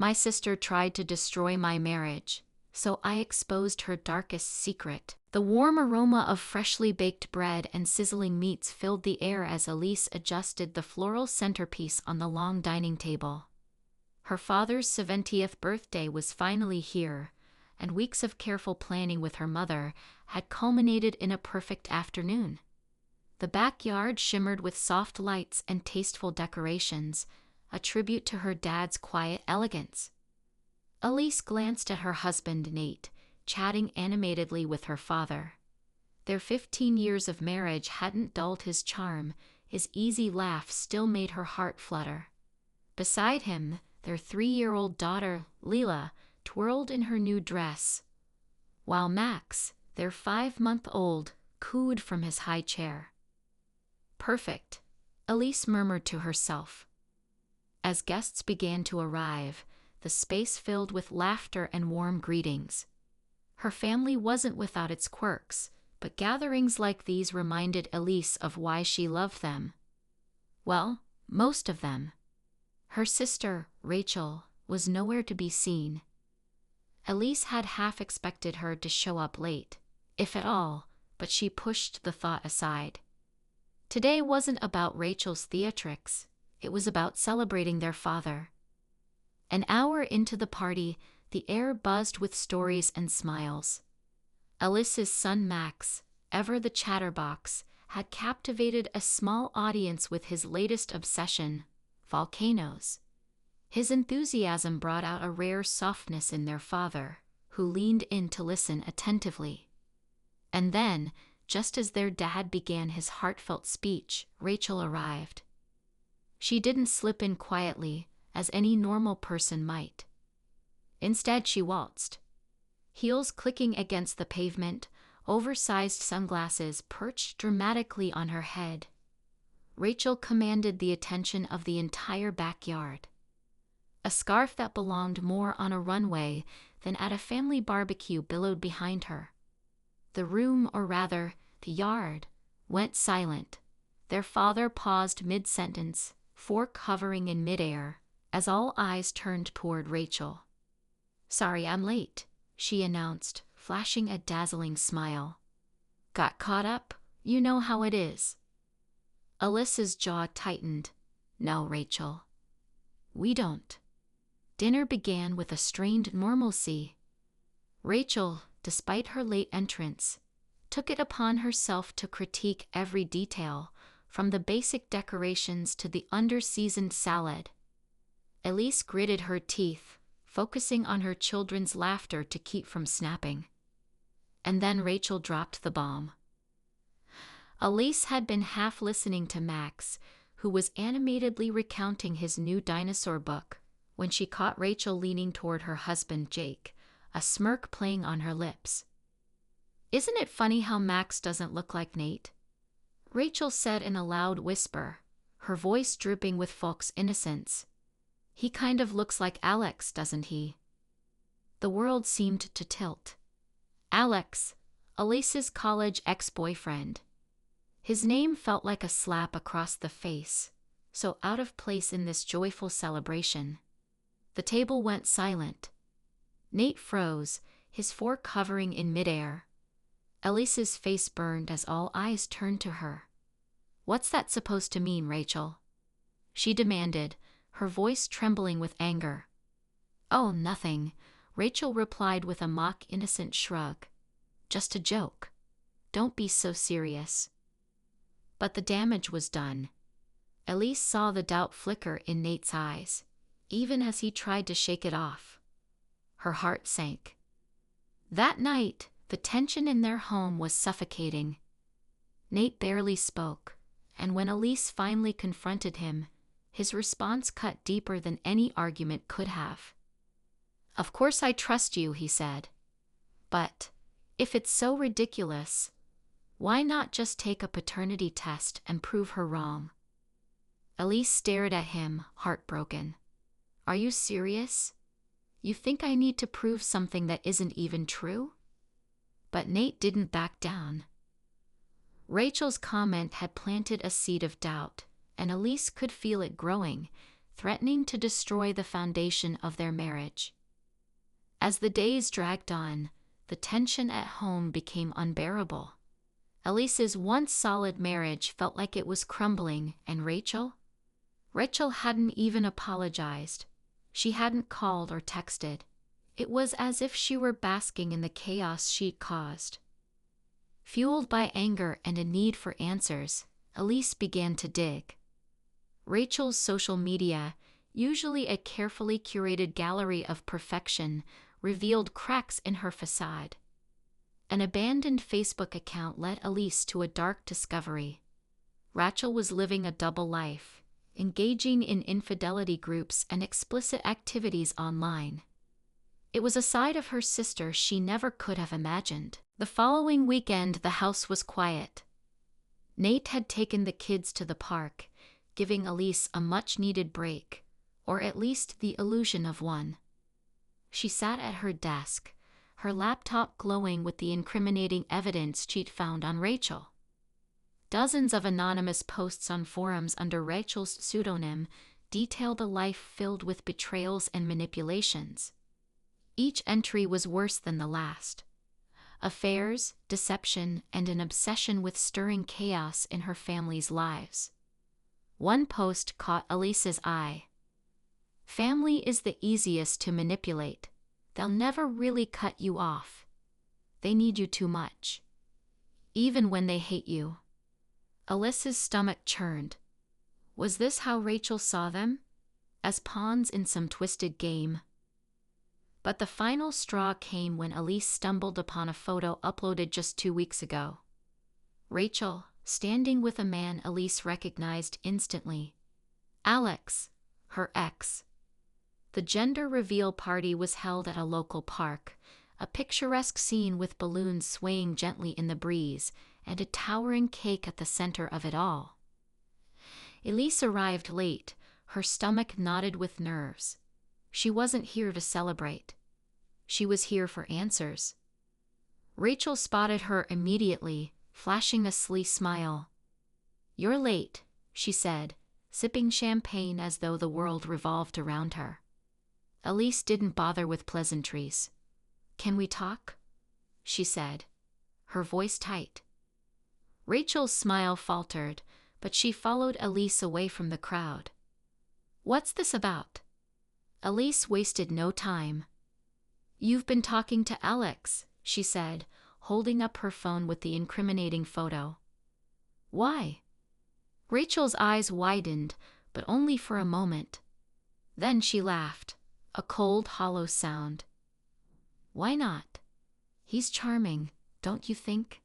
My sister tried to destroy my marriage, so I exposed her darkest secret. The warm aroma of freshly baked bread and sizzling meats filled the air as Elise adjusted the floral centerpiece on the long dining table. Her father's 70th birthday was finally here, and weeks of careful planning with her mother had culminated in a perfect afternoon. The backyard shimmered with soft lights and tasteful decorations, a tribute to her dad's quiet elegance. Elise glanced at her husband Nate, chatting animatedly with her father. Their 15 years of marriage hadn't dulled his charm, his easy laugh still made her heart flutter. Beside him, their 3-year-old daughter, Leela, twirled in her new dress, while Max, their 5-month-old, cooed from his high chair. Perfect, Elise murmured to herself. As guests began to arrive, the space filled with laughter and warm greetings. Her family wasn't without its quirks, but gatherings like these reminded Elise of why she loved them. Well, most of them. Her sister, Rachel, was nowhere to be seen. Elise had half expected her to show up late, if at all, but she pushed the thought aside. Today wasn't about Rachel's theatrics, it was about celebrating their father. An hour into the party, the air buzzed with stories and smiles. Elise's son Max, ever the chatterbox, had captivated a small audience with his latest obsession, volcanoes. His enthusiasm brought out a rare softness in their father, who leaned in to listen attentively. And then, just as their dad began his heartfelt speech, Rachel arrived. She didn't slip in quietly, as any normal person might. Instead, she waltzed. Heels clicking against the pavement, oversized sunglasses perched dramatically on her head. Rachel commanded the attention of the entire backyard. A scarf that belonged more on a runway than at a family barbecue billowed behind her. The room, or rather, the yard, went silent. Their father paused mid-sentence, fork hovering in midair, as all eyes turned toward Rachel. "Sorry I'm late," she announced, flashing a dazzling smile. "Got caught up? You know how it is." Alyssa's jaw tightened. "No, Rachel. We don't." Dinner began with a strained normalcy. Rachel, despite her late entrance, took it upon herself to critique every detail, from the basic decorations to the under-seasoned salad. Elise gritted her teeth, focusing on her children's laughter to keep from snapping. And then Rachel dropped the bomb. Elise had been half listening to Max, who was animatedly recounting his new dinosaur book, when she caught Rachel leaning toward her husband Jake, a smirk playing on her lips. "Isn't it funny how Max doesn't look like Nate?" Rachel said in a loud whisper, her voice dripping with folks' innocence. "He kind of looks like Alex, doesn't he?" The world seemed to tilt. Alex, Elise's college ex-boyfriend. His name felt like a slap across the face, so out of place in this joyful celebration. The table went silent. Nate froze, his fork hovering in midair. Elise's face burned as all eyes turned to her. "What's that supposed to mean, Rachel?" she demanded, her voice trembling with anger. "Oh, nothing," Rachel replied with a mock-innocent shrug. "Just a joke. Don't be so serious." But the damage was done. Elise saw the doubt flicker in Nate's eyes, even as he tried to shake it off. Her heart sank. That night, the tension in their home was suffocating. Nate barely spoke, and when Elise finally confronted him, his response cut deeper than any argument could have. "Of course I trust you," he said. "But, if it's so ridiculous, why not just take a paternity test and prove her wrong?" Elise stared at him, heartbroken. "Are you serious? You think I need to prove something that isn't even true?" But Nate didn't back down. Rachel's comment had planted a seed of doubt, and Elise could feel it growing, threatening to destroy the foundation of their marriage. As the days dragged on, the tension at home became unbearable. Elise's once solid marriage felt like it was crumbling, and Rachel hadn't even apologized. She hadn't called or texted. It was as if she were basking in the chaos she'd caused. Fueled by anger and a need for answers, Elise began to dig. Rachel's social media, usually a carefully curated gallery of perfection, revealed cracks in her facade. An abandoned Facebook account led Elise to a dark discovery. Rachel was living a double life, engaging in infidelity groups and explicit activities online. It was a side of her sister she never could have imagined. The following weekend, the house was quiet. Nate had taken the kids to the park, giving Elise a much-needed break, or at least the illusion of one. She sat at her desk, her laptop glowing with the incriminating evidence she'd found on Rachel. Dozens of anonymous posts on forums under Rachel's pseudonym detailed a life filled with betrayals and manipulations. Each entry was worse than the last. Affairs, deception, and an obsession with stirring chaos in her family's lives. One post caught Elise's eye. "Family is the easiest to manipulate. They'll never really cut you off. They need you too much. Even when they hate you." Elise's stomach churned. Was this how Rachel saw them? As pawns in some twisted game? But the final straw came when Elise stumbled upon a photo uploaded just 2 weeks ago. Rachel, standing with a man Elise recognized instantly. Alex, her ex. The gender reveal party was held at a local park, a picturesque scene with balloons swaying gently in the breeze and a towering cake at the center of it all. Elise arrived late, her stomach knotted with nerves. She wasn't here to celebrate. She was here for answers. Rachel spotted her immediately, flashing a sly smile. "You're late," she said, sipping champagne as though the world revolved around her. Elise didn't bother with pleasantries. "Can we talk?" she said, her voice tight. Rachel's smile faltered, but she followed Elise away from the crowd. "What's this about?" Elise wasted no time. "You've been talking to Alex," she said, holding up her phone with the incriminating photo. "Why?" Rachel's eyes widened, but only for a moment. Then she laughed, a cold, hollow sound. "Why not? He's charming, don't you think?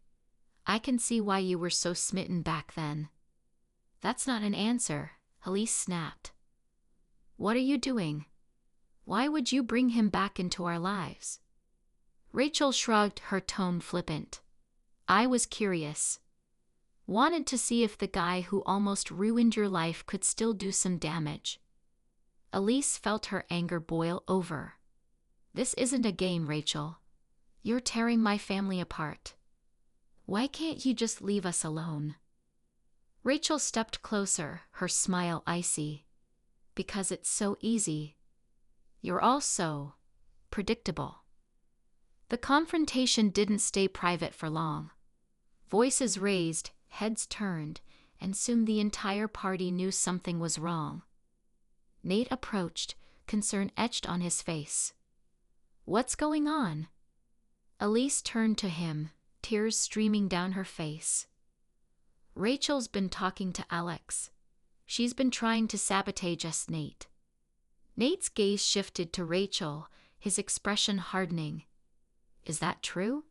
I can see why you were so smitten back then." "That's not an answer," Elise snapped. "What are you doing? Why would you bring him back into our lives?" Rachel shrugged, her tone flippant. "I was curious. Wanted to see if the guy who almost ruined your life could still do some damage." Elise felt her anger boil over. "This isn't a game, Rachel. You're tearing my family apart. Why can't you just leave us alone?" Rachel stepped closer, her smile icy. "Because it's so easy. You're all so predictable." The confrontation didn't stay private for long. Voices raised, heads turned, and soon the entire party knew something was wrong. Nate approached, concern etched on his face. "What's going on?" Elise turned to him, tears streaming down her face. "Rachel's been talking to Alex. She's been trying to sabotage us, Nate." Nate's gaze shifted to Rachel, his expression hardening. "Is that true?"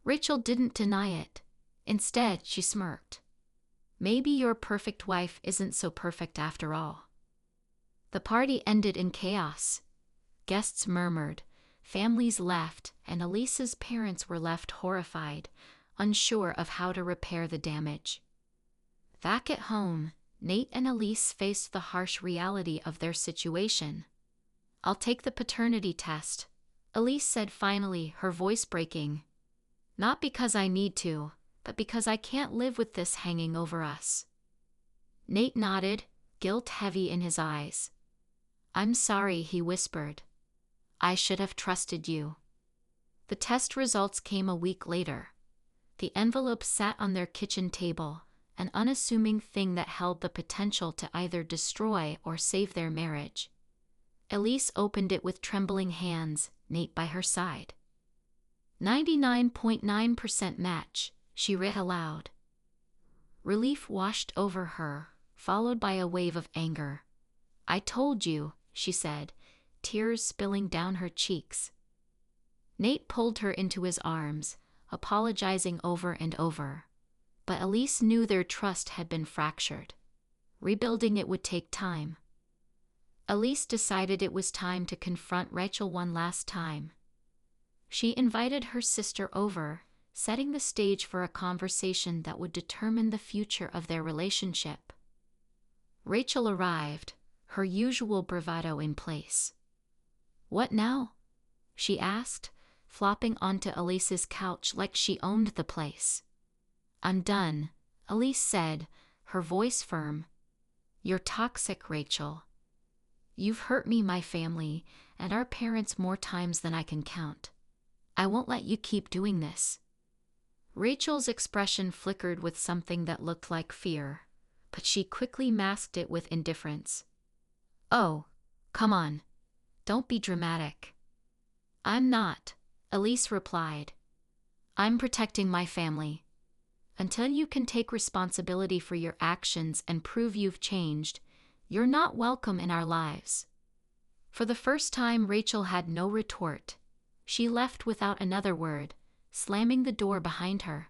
Rachel didn't deny it. Instead, she smirked. "Maybe your perfect wife isn't so perfect after all." The party ended in chaos. Guests murmured, families left, and Elise's parents were left horrified, unsure of how to repair the damage. Back at home, Nate and Elise faced the harsh reality of their situation. "I'll take the paternity test," Elise said finally, her voice breaking. "Not because I need to, but because I can't live with this hanging over us." Nate nodded, guilt heavy in his eyes. I'm sorry, he whispered. I should have trusted you. The test results came a week later. The envelope sat on their kitchen table, an unassuming thing that held the potential to either destroy or save their marriage. Elise opened it with trembling hands, Nate by her side. 99.9% match, she read aloud. Relief washed over her, followed by a wave of anger. I told you, she said, tears spilling down her cheeks. Nate pulled her into his arms, apologizing over and over. But Elise knew their trust had been fractured. Rebuilding it would take time. Elise decided it was time to confront Rachel one last time. She invited her sister over, setting the stage for a conversation that would determine the future of their relationship. Rachel arrived, her usual bravado in place. What now? She asked, flopping onto Elise's couch like she owned the place. I'm done, Elise said, her voice firm. You're toxic, Rachel. You've hurt me, my family, and our parents more times than I can count. I won't let you keep doing this. Rachel's expression flickered with something that looked like fear, but she quickly masked it with indifference. Oh, come on. Don't be dramatic. I'm not, Elise replied. I'm protecting my family. Until you can take responsibility for your actions and prove you've changed, you're not welcome in our lives. For the first time, Rachel had no retort. She left without another word, slamming the door behind her.